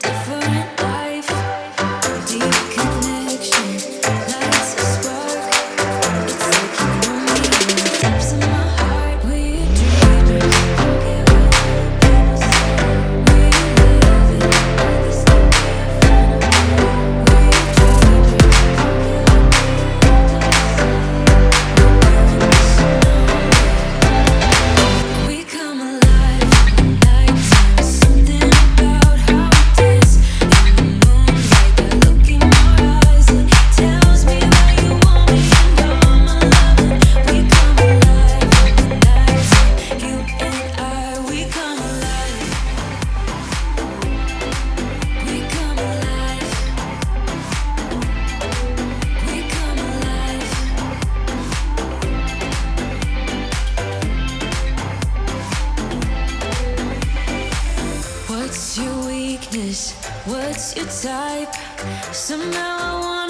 different life, deep connection, lights a spark. It's like you know me in the depths of my heart. We're dreamers, don't care what other people say. We live it like this could be a final day. We're dreamers, don't care what the others say. We come alive in the nighttime. Something about how we dance in the moonlight. That look in your eyes, it tells me that you want me and all my loving. We come alive in the nighttime. You and I, we come alive. We come alive. We come alive. What's your weakness? What's your type? Somehow I want